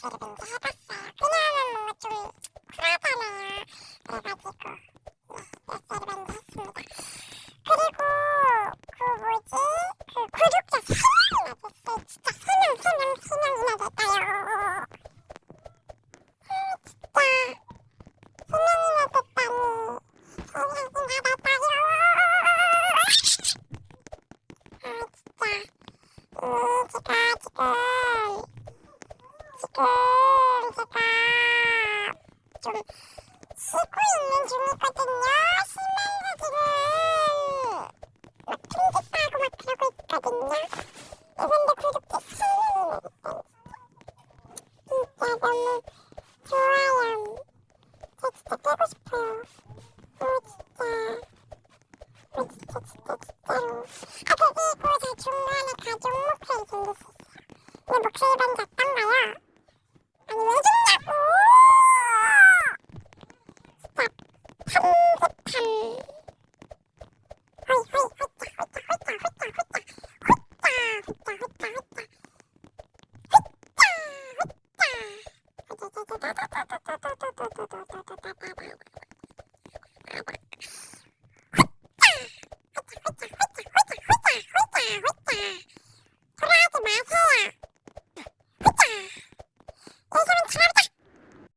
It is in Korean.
밴드 해봤어요. 그냥은 뭔가 좀 쿨하잖아요. 그래가지고 밴드 했습니다. 그리고 그 뭐지? 그 구독자 3명이나 됐어요. 진짜 3명이나 됐다요. 진짜 3명이나 됐다니. 3명이나 됐다요. 진짜 제가 좀 쉬고 있는 중이거든요. 쉬면서 지금 막 편집하고 막 그러고 있거든요. 근데 구독자 3명이나 됐다니. 진짜 너무